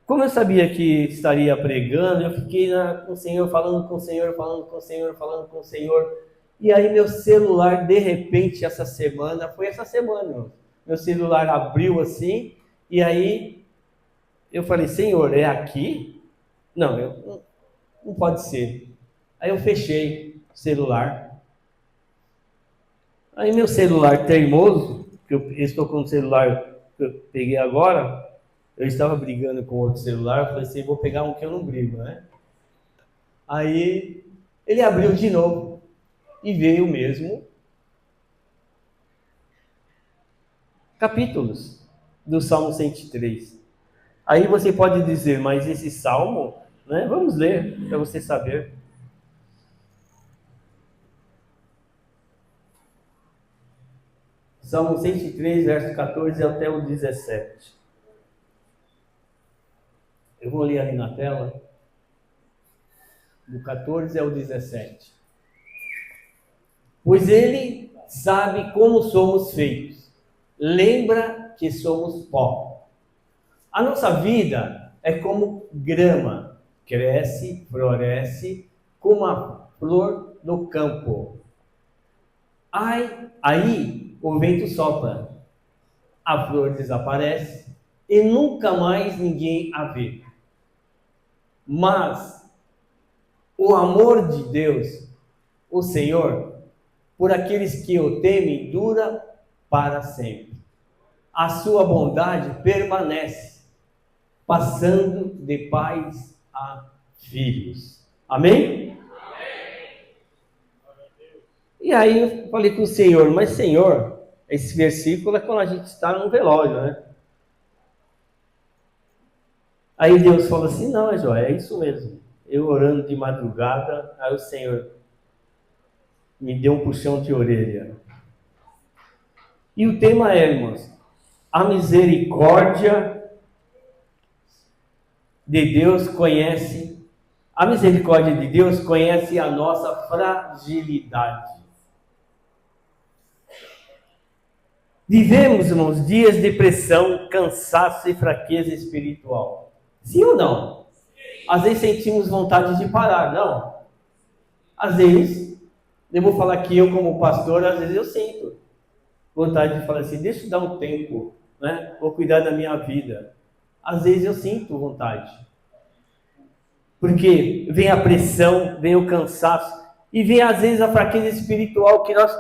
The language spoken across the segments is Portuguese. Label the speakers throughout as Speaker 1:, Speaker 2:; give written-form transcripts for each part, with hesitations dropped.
Speaker 1: Como eu sabia que estaria pregando, eu fiquei com o Senhor, falando com o Senhor, falando com o Senhor, falando com o Senhor. E aí meu celular, de repente, essa semana, meu celular abriu assim, e aí eu falei, Senhor, é aqui? Não pode ser. Aí eu fechei o celular. Aí meu celular teimoso, que eu estou com o celular que eu peguei agora, eu estava brigando com outro celular, eu falei assim, vou pegar um que eu não brigo, né? Aí ele abriu de novo e veio mesmo capítulos do Salmo 103. Aí você pode dizer, mas esse salmo, né? Vamos ler para você saber. Salmo 103, verso 14 até o 17. Eu vou ler ali na tela, do 14 ao 17. Pois ele sabe como somos feitos, lembra que somos pó. A nossa vida é como grama, cresce, floresce, como a flor no campo. Aí o vento sopra, a flor desaparece e nunca mais ninguém a vê. Mas o amor de Deus, o Senhor, por aqueles que o temem, dura para sempre. A sua bondade permanece, passando de pais a filhos. Amém? E aí eu falei com o Senhor, mas Senhor, esse versículo é quando a gente está num velório, né? Aí Deus falou assim, não, Joia, é isso mesmo. Eu orando de madrugada, aí o Senhor me deu um puxão de orelha. E o tema é, irmãos, a misericórdia de Deus conhece, a misericórdia de Deus conhece a nossa fragilidade. Vivemos, irmãos, dias de pressão, cansaço e fraqueza espiritual. Sim ou não? Às vezes sentimos vontade de parar, não? Às vezes, eu vou falar que eu como pastor, às vezes eu sinto vontade de falar assim, deixa eu dar um tempo, né? Vou cuidar da minha vida. Às vezes eu sinto vontade. Porque vem a pressão, vem o cansaço, e vem às vezes a fraqueza espiritual, que nós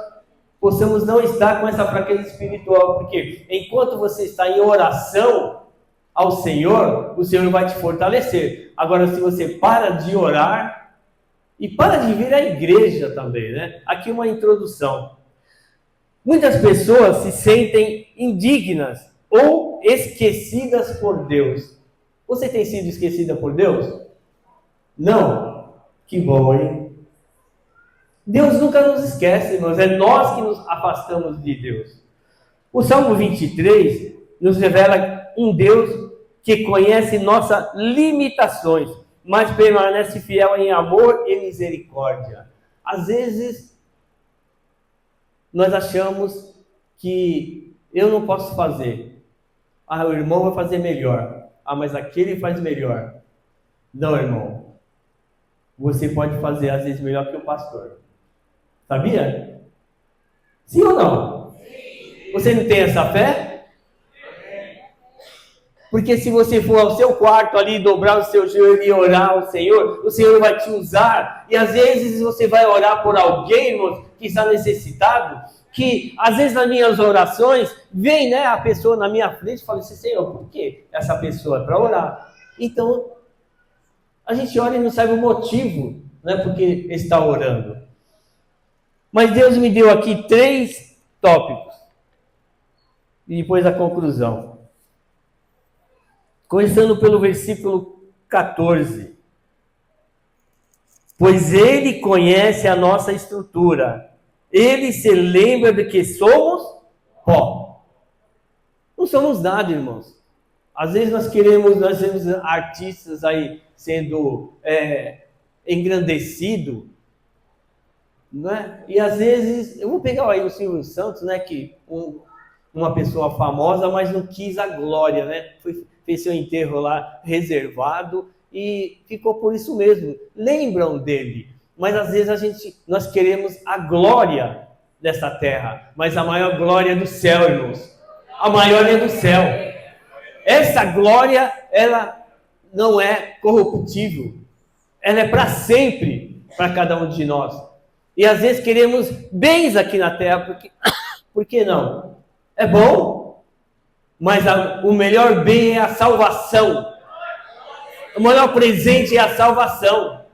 Speaker 1: possamos não estar com essa fraqueza espiritual, porque enquanto você está em oração ao Senhor, o Senhor vai te fortalecer. Agora, se você para de orar, e para de vir à igreja também, né? Aqui uma introdução. Muitas pessoas se sentem indignas ou esquecidas por Deus. Você tem sido esquecida por Deus? Não? Que bom, hein? Deus nunca nos esquece, irmãos. É nós que nos afastamos de Deus. O Salmo 23 nos revela um Deus que conhece nossas limitações, mas permanece fiel em amor e misericórdia. Às vezes, nós achamos que eu não posso fazer. Ah, o irmão vai fazer melhor. Ah, mas aquele faz melhor. Não, irmão. Você pode fazer, às vezes, melhor que o pastor. Sabia? Sim ou não? Sim. Você não tem essa fé? Porque se você for ao seu quarto ali, dobrar o seu joelho e orar ao Senhor, o Senhor vai te usar. E às vezes você vai orar por alguém, irmãos, que está necessitado, que às vezes nas minhas orações, vem, né, a pessoa na minha frente e fala assim, Senhor, por que essa pessoa é para orar? Então, a gente ora e não sabe o motivo, né, porque está orando. Mas Deus me deu aqui 3 tópicos. E depois a conclusão. Começando pelo versículo 14. Pois Ele conhece a nossa estrutura. Ele se lembra de que somos pó. Não somos nada, irmãos. Às vezes nós vemos artistas aí sendo engrandecidos, né? E às vezes, eu vou pegar aí o Silvio Santos, né, que uma pessoa famosa, mas não quis a glória, né? fez seu enterro lá reservado e ficou por isso mesmo. Lembram dele, mas às vezes nós queremos a glória dessa terra, mas a maior glória é do céu, irmãos. A maior é do céu. Essa glória, ela não é corruptível. Ela é para sempre, para cada um de nós. E às vezes queremos bens aqui na terra, por que não? É bom, mas o melhor bem é a salvação. O maior presente é a salvação.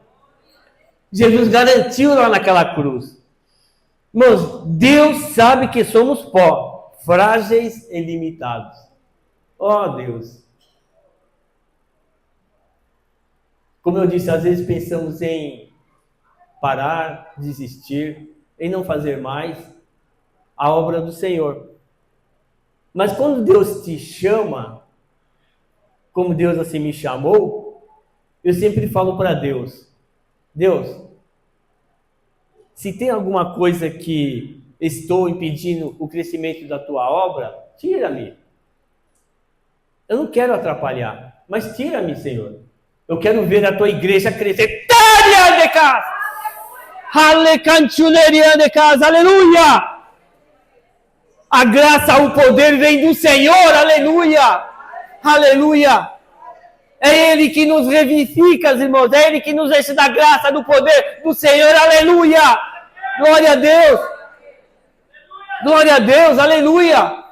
Speaker 1: Jesus garantiu lá naquela cruz. Irmãos, Deus sabe que somos pó, frágeis e limitados. Oh, Deus. Como eu disse, às vezes pensamos em parar, desistir, em não fazer mais a obra do Senhor. Mas quando Deus te chama, como Deus assim me chamou, eu sempre falo para Deus, Deus, se tem alguma coisa que estou impedindo o crescimento da tua obra, tira-me. Eu não quero atrapalhar, mas tira-me, Senhor. Eu quero ver a tua igreja crescer. Aleluia! A graça, o poder vem do Senhor, aleluia! Aleluia! É Ele que nos revivifica, irmãos, é Ele que nos enche da graça, do poder do Senhor, aleluia! Glória a Deus! Glória a Deus, aleluia!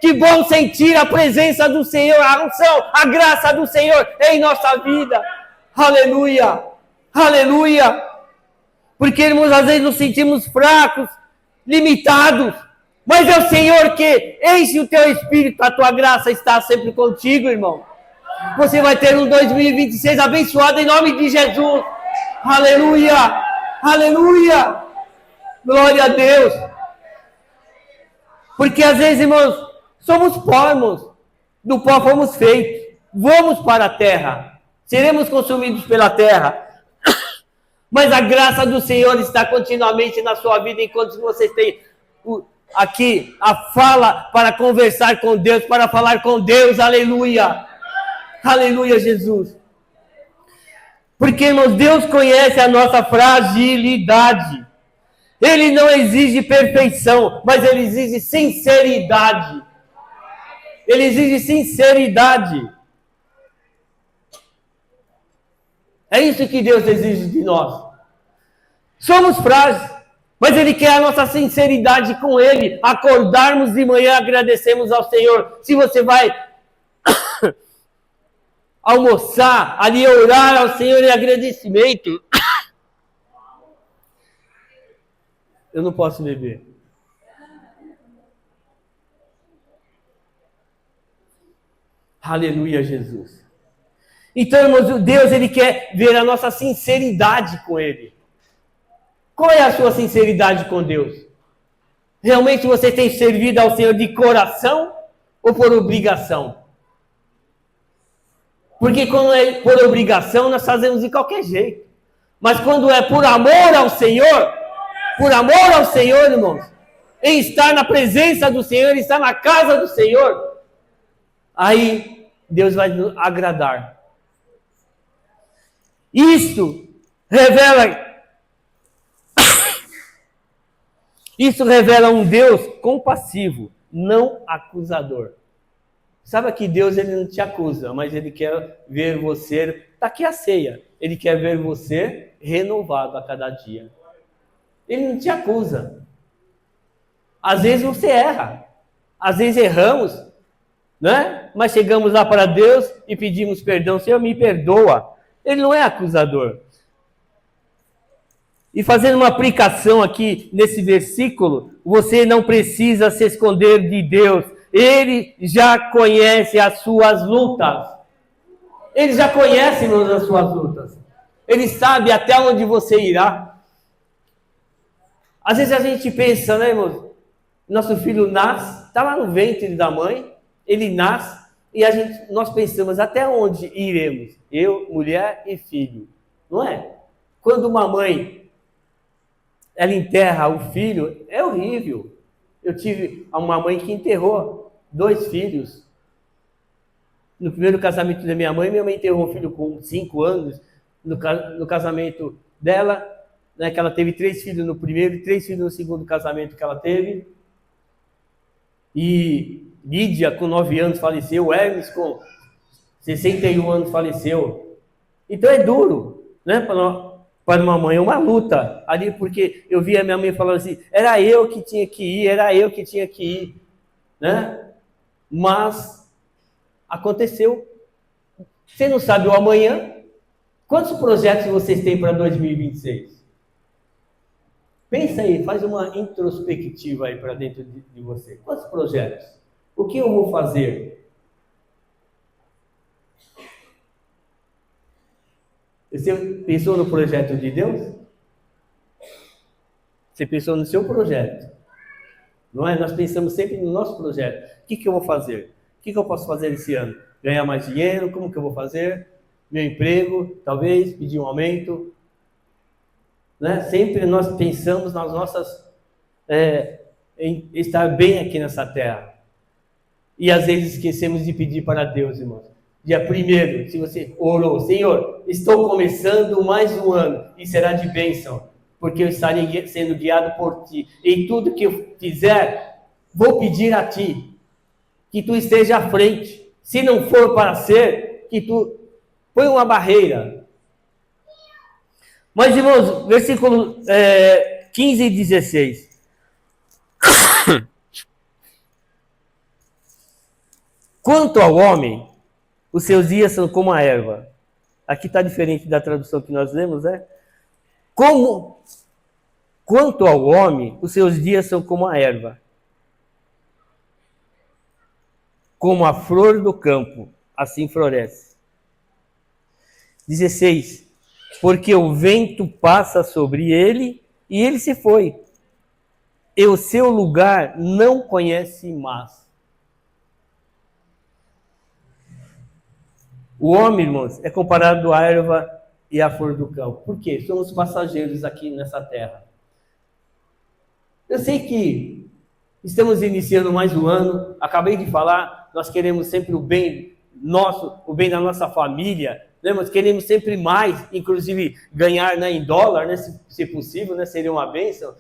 Speaker 1: Que bom sentir a presença do Senhor, a unção, a graça do Senhor em nossa vida, aleluia! Aleluia! Porque, irmãos, às vezes nos sentimos fracos, limitados, mas é o Senhor que enche o teu espírito, a tua graça está sempre contigo, irmão. Você vai ter um 2026 abençoado em nome de Jesus. Aleluia! Aleluia! Glória a Deus! Porque às vezes, irmãos, somos pó, irmãos. Do pó fomos feitos. Vamos para a terra. Seremos consumidos pela terra. Mas a graça do Senhor está continuamente na sua vida enquanto você tem aqui a fala para conversar com Deus, para falar com Deus. Aleluia! Aleluia, Jesus! Porque, irmãos, Deus conhece a nossa fragilidade. Ele não exige perfeição, mas Ele exige sinceridade. Ele exige sinceridade. É isso que Deus exige de nós. Somos frágeis, mas Ele quer a nossa sinceridade com Ele. Acordarmos de manhã, agradecemos ao Senhor. Se você vai almoçar, ali orar ao Senhor em agradecimento. Eu não posso beber. Aleluia, Jesus. Então, irmãos, Deus, Ele quer ver a nossa sinceridade com Ele. Qual é a sua sinceridade com Deus? Realmente você tem servido ao Senhor de coração ou por obrigação? Porque quando é por obrigação, nós fazemos de qualquer jeito. Mas quando é por amor ao Senhor, irmãos, em estar na presença do Senhor, estar na casa do Senhor, aí Deus vai nos agradar. Isso revela um Deus compassivo, não acusador. Sabe que Deus, Ele não te acusa, mas Ele quer ver você, está aqui a ceia, Ele quer ver você renovado a cada dia. Ele não te acusa. Às vezes você erra, às vezes erramos, né? Mas chegamos lá para Deus e pedimos perdão, Senhor, me perdoa. Ele não é acusador. E fazendo uma aplicação aqui nesse versículo, você não precisa se esconder de Deus. Ele já conhece as suas lutas. Ele já conhece as suas lutas. Ele sabe até onde você irá. Às vezes a gente pensa, né, irmãos? Nosso filho nasce, está lá no ventre da mãe, ele nasce, e nós pensamos, até onde iremos? Eu, mulher e filho. Não é? Quando uma mãe, ela enterra o filho, é horrível. Eu tive uma mãe que enterrou 2 filhos. No primeiro casamento da minha mãe teve um filho com 5 anos. No casamento dela, né, que ela teve 3 filhos no primeiro e 3 filhos no segundo casamento que ela teve. E Lídia, com 9 anos, faleceu. Hermes, com 61 anos, faleceu. Então é duro, né? Para uma mãe, é uma luta ali, porque eu via minha mãe falando assim, era eu que tinha que ir, né? Mas aconteceu. Você não sabe o amanhã. Quantos projetos vocês têm para 2026? Pensa aí, faz uma introspectiva aí para dentro de você. Quantos projetos? O que eu vou fazer? Você pensou no projeto de Deus? Você pensou no seu projeto? Não é? Nós pensamos sempre no nosso projeto. O que eu vou fazer? O que eu posso fazer esse ano? Ganhar mais dinheiro? Como que eu vou fazer? Meu emprego, talvez, pedir um aumento. Né? Sempre nós pensamos nas nossas... em estar bem aqui nessa terra. E às vezes esquecemos de pedir para Deus, irmãos. Dia 1º, se você orou, Senhor, estou começando mais um ano e será de bênção, porque eu estarei sendo guiado por Ti. Em tudo que eu fizer, vou pedir a Ti, que Tu esteja à frente. Se não for para ser, que Tu põe uma barreira. Mas, irmãos, versículo 15 e 16. Quanto ao homem, os seus dias são como a erva. Aqui está diferente da tradução que nós lemos, né? Quanto ao homem, os seus dias são como a erva. Como a flor do campo, assim floresce. 16. Porque o vento passa sobre ele e ele se foi. E o seu lugar não conhece mais. O homem, irmãos, é comparado à erva e à flor do campo. Por quê? Somos passageiros aqui nessa terra. Eu sei que estamos iniciando mais um ano. Acabei de falar, nós queremos sempre o bem nosso, o bem da nossa família. Né? Nós queremos sempre mais, inclusive ganhar, né, em dólar, né, se possível, né, seria uma bênção.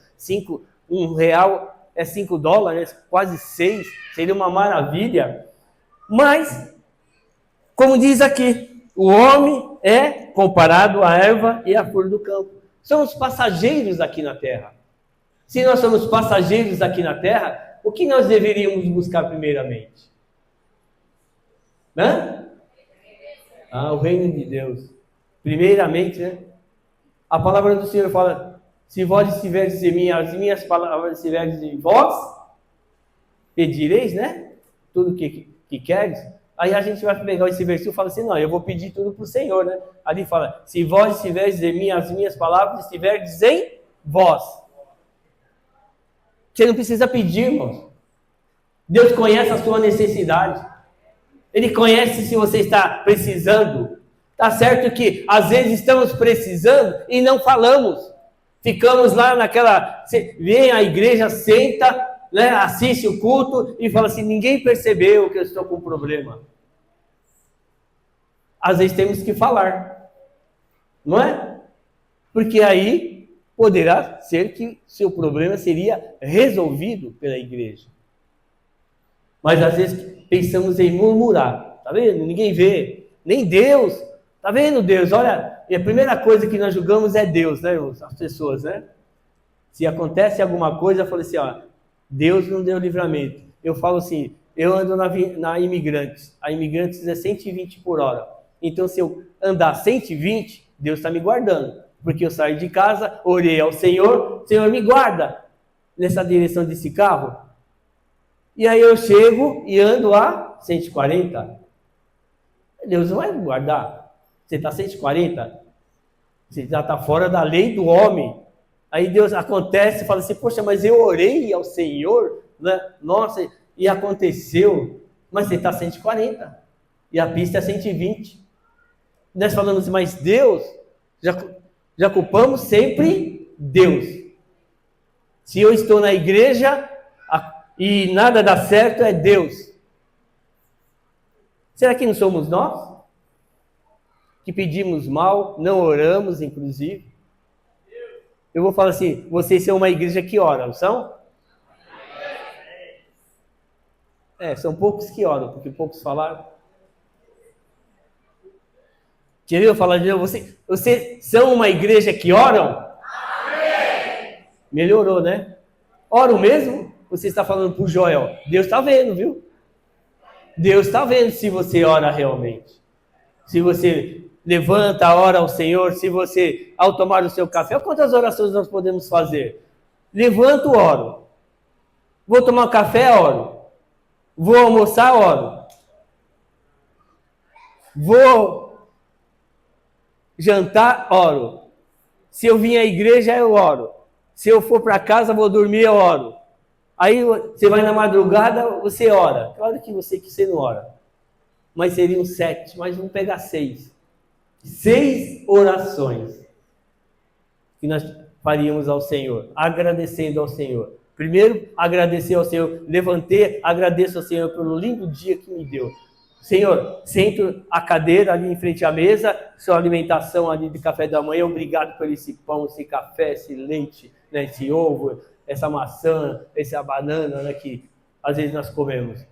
Speaker 1: Um real é $5, né, quase 6, seria uma maravilha. Mas... como diz aqui, o homem é comparado à erva e à flor do campo. Somos passageiros aqui na terra. Se nós somos passageiros aqui na terra, o que nós deveríamos buscar primeiramente? O reino de Deus. Primeiramente, né? A palavra do Senhor fala, se vós estiverdes em mim, as minhas palavras estiverdes em vós, pedireis, né? Tudo que queres. Aí a gente vai pegar esse versículo e fala assim, não, eu vou pedir tudo para o Senhor, né? Ali fala, se vós estiverdes em mim, as minhas palavras estiverdes em vós. Você não precisa pedir, irmãos. Deus conhece a sua necessidade. Ele conhece se você está precisando. Tá certo que às vezes estamos precisando e não falamos. Ficamos lá naquela... vem à igreja, senta... né, assiste o culto e fala assim, ninguém percebeu que eu estou com um problema. Às vezes temos que falar, não é? Porque aí poderá ser que seu problema seria resolvido pela igreja. Mas às vezes pensamos em murmurar, tá vendo? Ninguém vê, nem Deus. Tá vendo, Deus? Olha, e a primeira coisa que nós julgamos é Deus, né, as pessoas, né? Se acontece alguma coisa, eu falo assim, ó, Deus não deu livramento. Eu falo assim, eu ando na Imigrantes. A Imigrantes é 120 por hora. Então, se eu andar 120, Deus está me guardando. Porque eu saí de casa, orei ao Senhor, Senhor me guarda nessa direção desse carro. E aí eu chego e ando a 140. Deus não vai me guardar. Você está 140, você já está fora da lei do homem. Aí Deus acontece e fala assim, poxa, mas eu orei ao Senhor, né? Nossa, e aconteceu, mas você está 140, e a pista é 120. Nós falamos assim, mas Deus, já culpamos sempre Deus. Se eu estou na igreja e nada dá certo, é Deus. Será que não somos nós? Que pedimos mal, não oramos, inclusive. Eu vou falar assim, vocês são uma igreja que ora, não são? São poucos que oram, porque poucos falaram. Queria eu falar de novo, vocês são uma igreja que oram? Melhorou, né? Oram mesmo? Você está falando para o Joel. Deus está vendo, viu? Deus está vendo se você ora realmente. Se você levanta, ora ao Senhor, se você, ao tomar o seu café, quantas orações nós podemos fazer? Levanto, oro. Vou tomar um café, oro. Vou almoçar, oro. Vou jantar, oro. Se eu vim à igreja, eu oro. Se eu for para casa, vou dormir, eu oro. Aí você vai na madrugada, você ora. Claro que você não ora. Mas seriam 7, mas vamos pegar 6. 6 orações que nós faríamos ao Senhor, agradecendo ao Senhor. Primeiro, agradecer ao Senhor. Levantei, agradeço ao Senhor pelo lindo dia que me deu. Senhor, sento a cadeira ali em frente à mesa, sua alimentação ali de café da manhã, obrigado por esse pão, esse café, esse leite, né, esse ovo, essa maçã, essa banana, né, que às vezes nós comemos.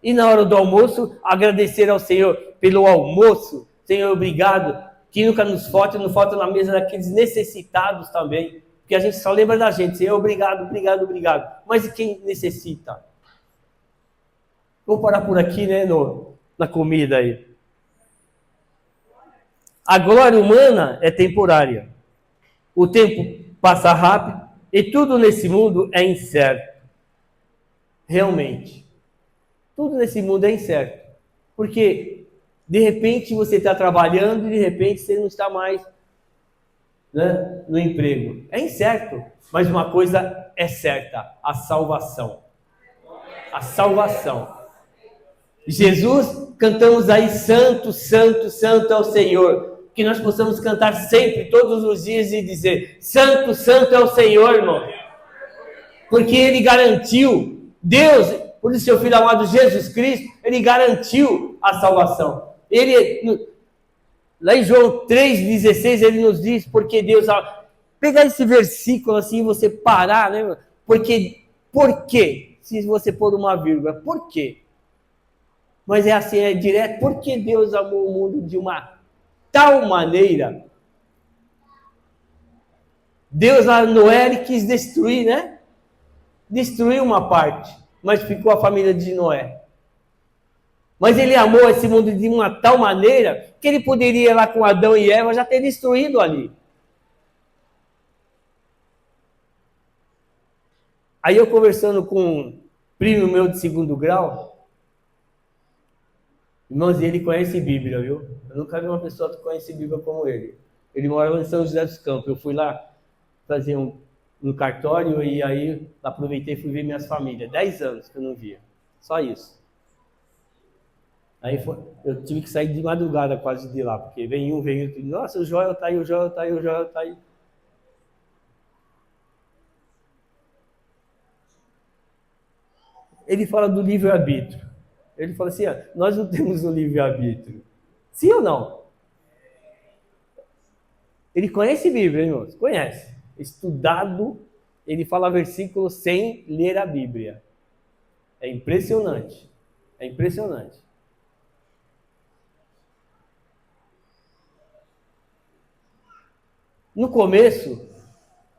Speaker 1: E na hora do almoço, agradecer ao Senhor pelo almoço. Senhor, obrigado, que nunca nos falta, não falta na mesa daqueles necessitados também, porque a gente só lembra da gente. Senhor, obrigado, obrigado, obrigado. Mas e quem necessita? Vamos parar por aqui, né, na comida aí. A glória humana é temporária. O tempo passa rápido e tudo nesse mundo é incerto. Realmente. Tudo nesse mundo é incerto. Porque, de repente, você está trabalhando e, de repente, você não está mais, né, no emprego. É incerto. Mas uma coisa é certa. A salvação. A salvação. Jesus, cantamos aí, santo, santo, santo é o Senhor. Que nós possamos cantar sempre, todos os dias e dizer, santo, santo é o Senhor, irmão. Porque Ele garantiu, Deus, por isso seu Filho amado Jesus Cristo, Ele garantiu a salvação. Ele, lá em João 3,16, Ele nos diz, porque Deus, pegar esse versículo assim, você parar, né? Porque, por quê? Se você pôr uma vírgula, por quê? Mas é assim, é direto, porque Deus amou o mundo de uma tal maneira. Deus lá no Noé, Ele quis destruir, né? Destruiu uma parte, mas ficou a família de Noé. Mas Ele amou esse mundo de uma tal maneira que Ele poderia lá com Adão e Eva já ter destruído ali. Aí eu conversando com um primo meu de 2º grau, irmãos, ele conhece Bíblia, viu? Eu nunca vi uma pessoa que conhece Bíblia como ele. Ele morava em São José dos Campos. Eu fui lá fazer um cartório e aí aproveitei e fui ver minhas famílias. 10 anos que eu não via. Só isso. Aí eu tive que sair de madrugada quase de lá, porque vem outro. Nossa, o Joel tá aí, o Joel tá aí, o Joel tá aí. Ele fala do livre-arbítrio. Ele fala assim, nós não temos um livre-arbítrio. Sim ou não? Ele conhece Bíblia, irmãos? Conhece. Estudado, ele fala versículos sem ler a Bíblia. É impressionante. É impressionante. No começo,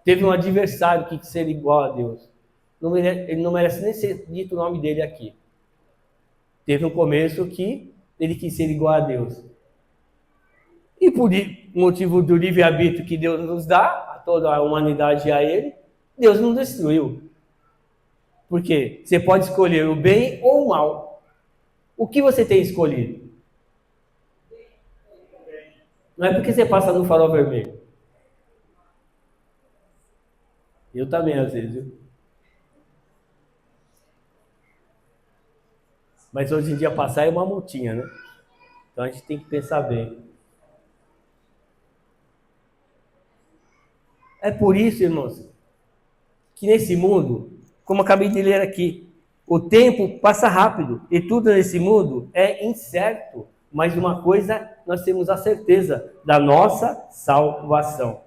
Speaker 1: teve um adversário que quis ser igual a Deus. Ele não merece nem ser dito o nome dele aqui. Teve um começo que ele quis ser igual a Deus. E por motivo do livre-arbítrio que Deus nos dá, a toda a humanidade e a Ele, Deus não destruiu. Por quê? Você pode escolher o bem ou o mal. O que você tem escolhido? Não é porque você passa no farol vermelho. Eu também, às vezes, viu? Mas hoje em dia passar é uma multinha, né? Então a gente tem que pensar bem. É por isso, irmãos, que nesse mundo, como eu acabei de ler aqui, O tempo passa rápido e tudo nesse mundo é incerto, mas uma coisa nós temos a certeza da nossa salvação.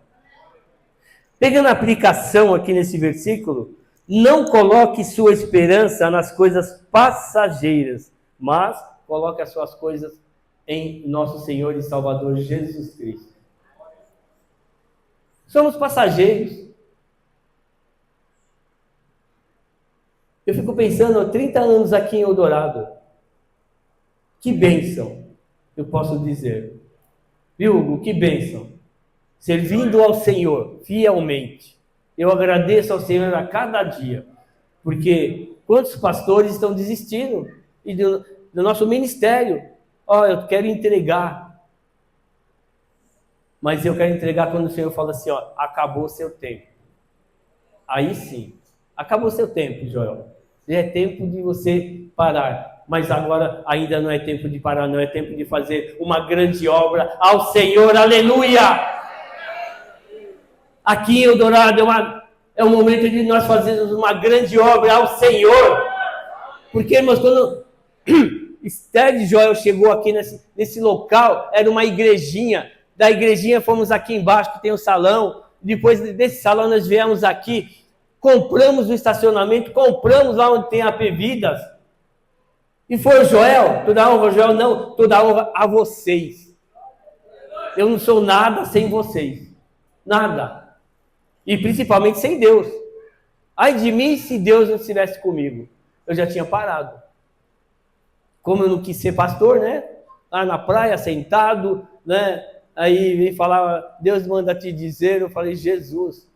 Speaker 1: Pegando a aplicação aqui nesse versículo, não coloque sua esperança nas coisas passageiras, mas coloque as suas coisas em nosso Senhor e Salvador Jesus Cristo. Somos passageiros. Eu fico pensando, há 30 anos aqui em Eldorado, que bênção, eu posso dizer. Viu, Hugo? Que bênção. Servindo ao Senhor fielmente. Eu agradeço ao Senhor a cada dia, porque quantos pastores estão desistindo e do nosso ministério? Eu quero entregar. Mas eu quero entregar quando o Senhor fala assim, acabou seu tempo. Aí sim, acabou seu tempo, Joel. É tempo de você parar. Mas agora ainda não é tempo de parar, não é tempo de fazer uma grande obra ao Senhor, aleluia! Aqui em Eldorado é um momento de nós fazermos uma grande obra ao Senhor. Porque, irmãos, quando Esther e Joel chegou aqui nesse local, era uma igrejinha. Da igrejinha fomos aqui embaixo, que tem o salão. Depois desse salão nós viemos aqui, compramos o estacionamento, compramos lá onde tem a Bebidas. E foi o Joel, toda a honra, Joel, não, toda a honra a vocês. Eu não sou nada sem vocês. Nada. E principalmente sem Deus. Ai de mim se Deus não estivesse comigo. Eu já tinha parado. Como eu não quis ser pastor, né? Lá na praia, sentado, né? Aí vem falar, Deus manda te dizer, eu falei, Jesus.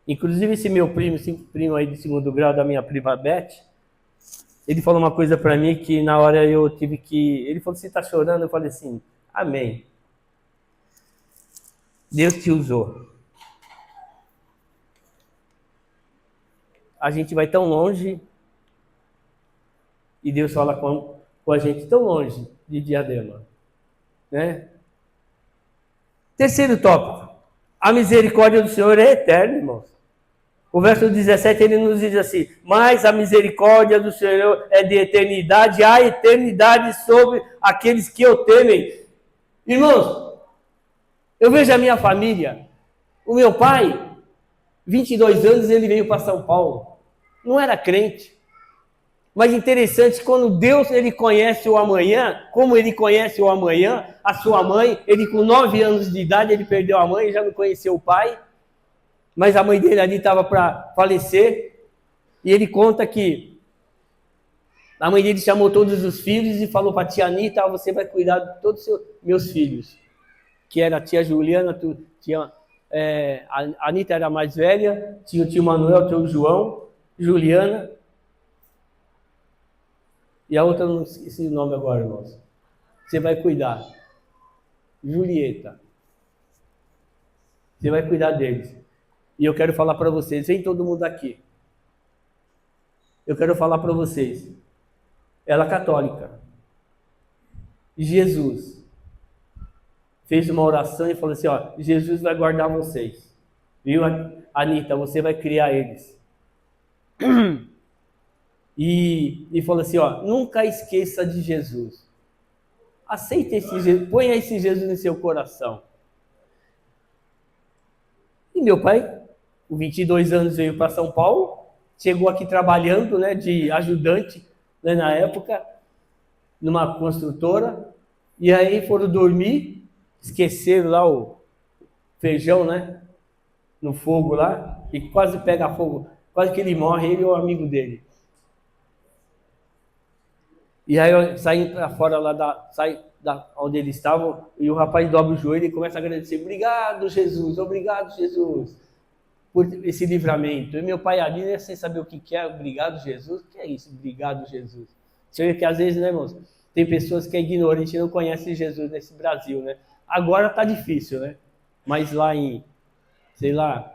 Speaker 1: Inclusive esse meu primo aí de segundo grau, da minha prima Beth, ele falou uma coisa para mim que na hora eu tive que... Ele falou, você está chorando? Eu falei assim, amém. Deus te usou. A gente vai tão longe e Deus fala com a gente tão longe de Diadema. Né? Terceiro tópico. A misericórdia do Senhor é eterna, irmãos. O verso 17 ele nos diz assim, mas a misericórdia do Senhor é de eternidade, há eternidade sobre aqueles que o temem. Irmãos, eu vejo a minha família, o meu pai, 22 anos, ele veio para São Paulo. Não era crente. Mas interessante, quando Deus ele conhece o amanhã, como ele conhece o amanhã, a sua mãe, ele com 9 anos de idade, ele perdeu a mãe, já não conheceu o pai, mas a mãe dele ali estava para falecer, e ele conta que a mãe dele chamou todos os filhos e falou para a tia Anitta, você vai cuidar de todos os meus filhos. Que era a tia Juliana, a Anitta era a mais velha, tinha o tio Manuel, o tio João, Juliana, e a outra, não esqueci o nome agora, irmãos. Você vai cuidar. Julieta. Você vai cuidar deles. E eu quero falar para vocês, vem todo mundo aqui. Eu quero falar para vocês. Ela é católica. Jesus fez uma oração e falou assim, Jesus vai guardar vocês. Viu, Anitta? Você vai criar eles. E falou assim, nunca esqueça de Jesus. Aceita esse Jesus, ponha esse Jesus em seu coração. E meu pai, com 22 anos, veio para São Paulo, chegou aqui trabalhando, né, de ajudante, né, na época, numa construtora, e aí foram dormir, esqueceram lá o feijão, né, no fogo lá, e quase pega fogo, quase que ele morre, ele e o amigo dele. E aí eu saí para fora lá onde eles estavam, e o rapaz dobra o joelho e começa a agradecer, obrigado Jesus, por esse livramento. E meu pai ali, né, sem saber o que é, obrigado Jesus, o que é isso, obrigado Jesus? Você vê que às vezes, né, irmãos, tem pessoas que é ignorante e não conhecem Jesus nesse Brasil, né? Agora tá difícil, né? Mas lá em, sei lá,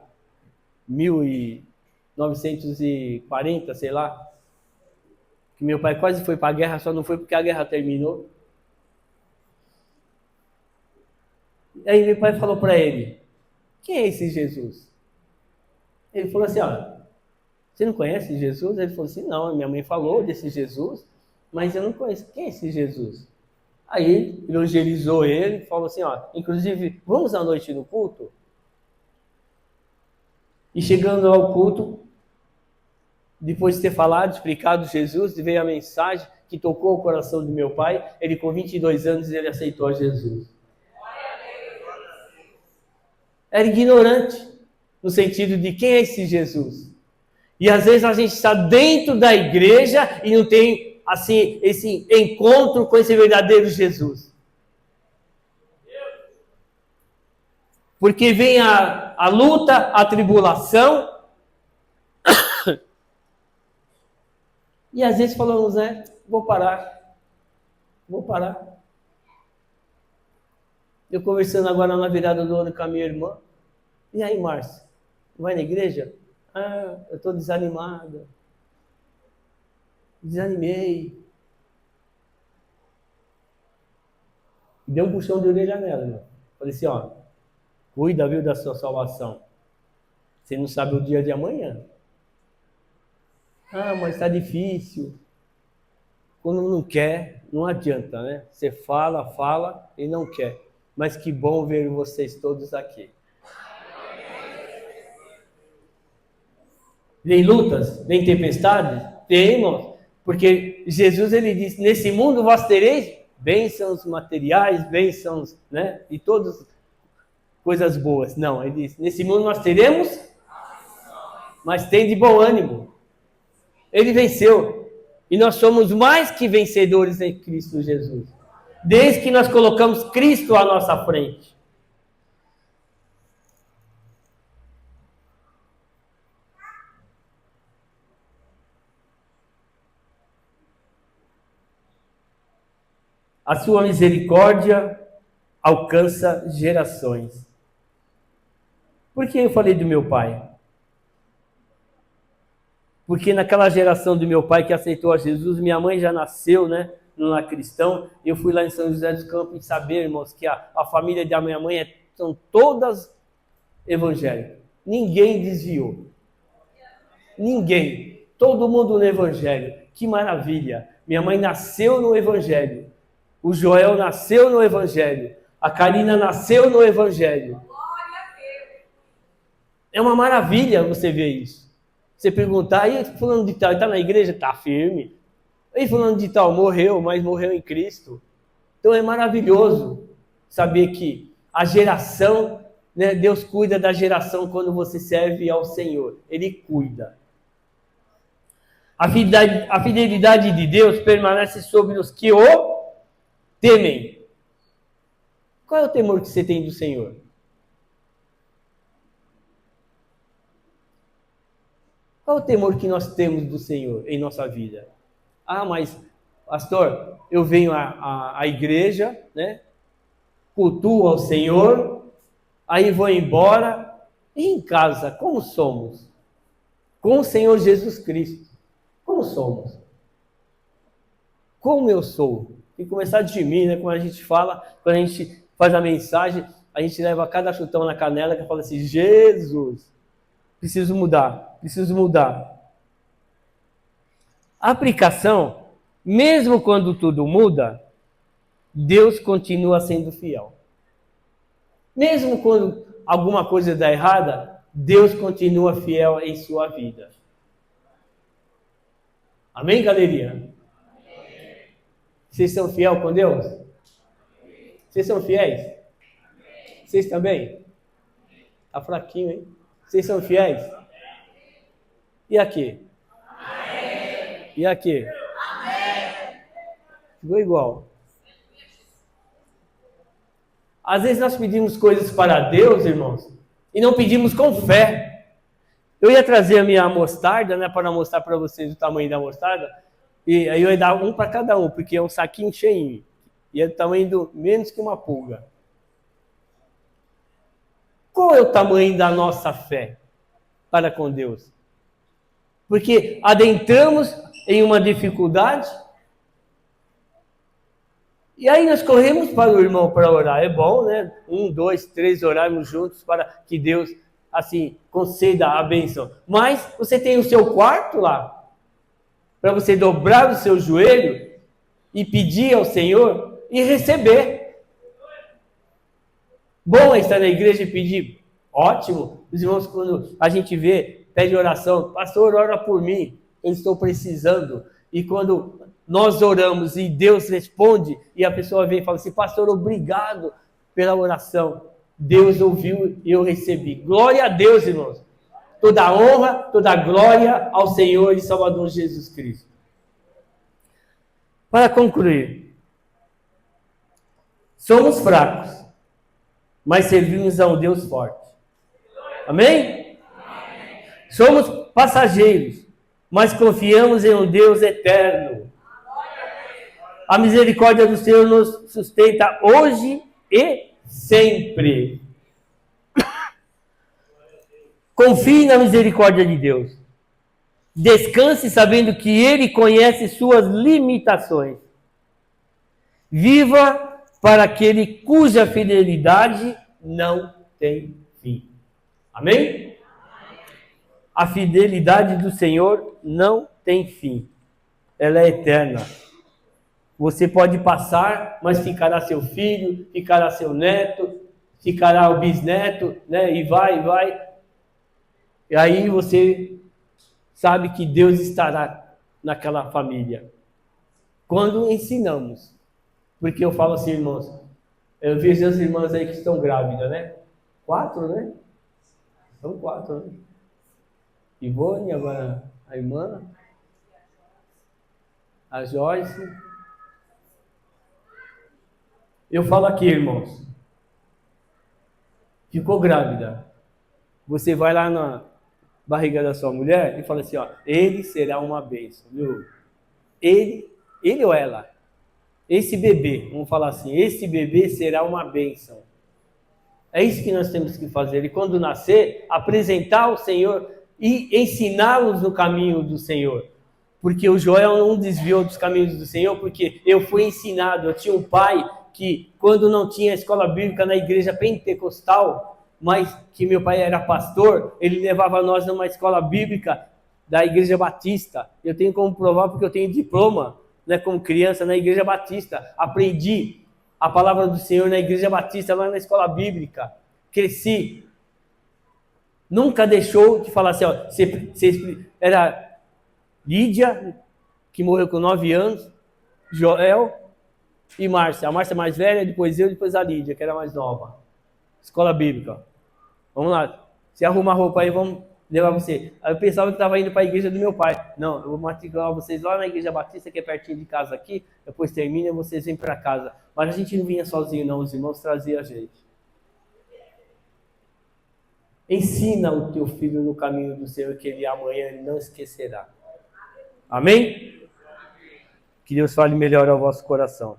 Speaker 1: 1940, sei lá, que meu pai quase foi para a guerra, só não foi porque a guerra terminou. E aí meu pai falou para ele, quem é esse Jesus? Ele falou assim, Você não conhece Jesus? Ele falou assim, não, minha mãe falou desse Jesus, mas eu não conheço. Quem é esse Jesus? Aí ele evangelizou ele, falou assim, ó, inclusive, vamos à noite no culto? E chegando ao culto, depois de ter falado, explicado Jesus, veio a mensagem que tocou o coração do meu pai. Ele, com 22 anos, ele aceitou Jesus. Era ignorante, no sentido de quem é esse Jesus. E às vezes a gente está dentro da igreja e não tem, assim, esse encontro com esse verdadeiro Jesus. Porque vem a luta, a tribulação. E às vezes falamos, né? Vou parar. Eu conversando agora na virada do ano com a minha irmã. E aí, Márcia? Vai na igreja? Ah, eu estou desanimada. Desanimei. Deu um puxão de orelha nela, meu. Falei assim, ó. Cuida, viu, da sua salvação. Você não sabe o dia de amanhã. Ah, mas está difícil. Quando não quer, não adianta, né? Você fala e não quer. Mas que bom ver vocês todos aqui. Vem lutas, vem tempestades? Tem, irmãos. Porque Jesus, ele disse, nesse mundo vós tereis bênçãos materiais, bênçãos, né? E todas coisas boas. Não, ele disse, nesse mundo nós teremos, mas tem de bom ânimo. Ele venceu. E nós somos mais que vencedores em Cristo Jesus. Desde que nós colocamos Cristo à nossa frente. A sua misericórdia alcança gerações. Por que eu falei do meu pai? Porque naquela geração do meu pai que aceitou a Jesus, minha mãe já nasceu, né? Não é cristão. Eu fui lá em São José dos Campos e saber, irmãos, que a família da minha mãe são todas evangélicas. Ninguém desviou. Ninguém. Todo mundo no evangelho. Que maravilha. Minha mãe nasceu no evangelho. O Joel nasceu no evangelho. A Karina nasceu no evangelho. É uma maravilha você ver isso. Você perguntar, e fulano de tal, está na igreja? Está firme. E fulano de tal, morreu, mas morreu em Cristo. Então é maravilhoso saber que a geração, né, Deus cuida da geração quando você serve ao Senhor. Ele cuida. A fidelidade de Deus permanece sobre os que o temem. Qual é o temor que você tem do Senhor? Qual é o temor que nós temos do Senhor em nossa vida? Ah, mas, pastor, eu venho à igreja, né? Cultuo ao Senhor, aí vou embora. E em casa, como somos? Com o Senhor Jesus Cristo. Como somos? Como eu sou? Tem que começar de mim, né? Quando a gente fala, quando a gente faz a mensagem, a gente leva cada chutão na canela que fala assim, Jesus, preciso mudar. A aplicação, mesmo quando tudo muda, Deus continua sendo fiel. Mesmo quando alguma coisa dá errada, Deus continua fiel em sua vida. Amém, galerinha? Amém. Vocês são fiéis com Deus? Vocês são fiéis? Amém. Vocês também? Tá fraquinho, hein? Vocês são fiéis? E aqui? Amém. E aqui? Amém. Ficou igual. Às vezes nós pedimos coisas para Deus, irmãos, e não pedimos com fé. Eu ia trazer a minha mostarda, né, para mostrar para vocês o tamanho da mostarda, e aí eu ia dar um para cada um, porque é um saquinho cheinho, e é do tamanho do menos que uma pulga. Qual é o tamanho da nossa fé para com Deus? Porque adentramos em uma dificuldade, e aí nós corremos para o irmão para orar. É bom, né? 1, 2, 3 orarmos juntos para que Deus assim, conceda a bênção. Mas você tem o seu quarto lá, para você dobrar o seu joelho e pedir ao Senhor e receber. Bom é estar na igreja e pedir. Ótimo. Os irmãos, quando a gente vê, pede oração, pastor, ora por mim, eu estou precisando. E quando nós oramos e Deus responde, e a pessoa vem e fala assim, pastor, obrigado pela oração. Deus ouviu e eu recebi. Glória a Deus, irmãos. Toda a honra, toda a glória ao Senhor e Salvador Jesus Cristo. Para concluir, somos fracos, mas servimos a um Deus forte. Amém? Somos passageiros, mas confiamos em um Deus eterno. A misericórdia do Senhor nos sustenta hoje e sempre. Confie na misericórdia de Deus. Descanse sabendo que Ele conhece suas limitações. Viva para aquele cuja fidelidade não tem fim. Amém? A fidelidade do Senhor não tem fim. Ela é eterna. Você pode passar, mas ficará seu filho, ficará seu neto, ficará o bisneto, né? E vai. E aí você sabe que Deus estará naquela família. Quando ensinamos. Porque eu falo assim, irmãos, eu vejo as irmãs aí que estão grávidas, né? 4, né? São 4, né? Ivone, agora a irmã, a Joyce. Eu falo aqui, irmãos, ficou grávida. Você vai lá na barriga da sua mulher e fala assim, ó, ele será uma bênção, viu? Ele ou ela? Esse bebê, vamos falar assim, esse bebê será uma bênção. É isso que nós temos que fazer. E quando nascer, apresentar ao Senhor e ensiná-los no caminho do Senhor. Porque o Joel não desviou dos caminhos do Senhor, porque eu fui ensinado. Eu tinha um pai que, quando não tinha escola bíblica na igreja pentecostal, mas que meu pai era pastor, ele levava nós numa escola bíblica da Igreja Batista. Eu tenho como provar porque eu tenho diploma, né, como criança na Igreja Batista. Aprendi a palavra do Senhor na Igreja Batista, lá na escola bíblica. Cresci. Nunca deixou de falar assim, ó, era Lídia, que morreu com 9 anos, Joel e Márcia. A Márcia mais velha, depois eu, depois a Lídia, que era mais nova. Escola bíblica. Vamos lá. Você arruma a roupa aí, vamos levar você. Aí eu pensava que estava indo para a igreja do meu pai. Não, eu vou matricular vocês lá na Igreja Batista, que é pertinho de casa aqui. Depois termina e vocês vêm para casa. Mas a gente não vinha sozinho, não. Os irmãos traziam a gente. Ensina o teu filho no caminho do Senhor, que ele amanhã ele não esquecerá. Amém? Que Deus fale melhor ao vosso coração.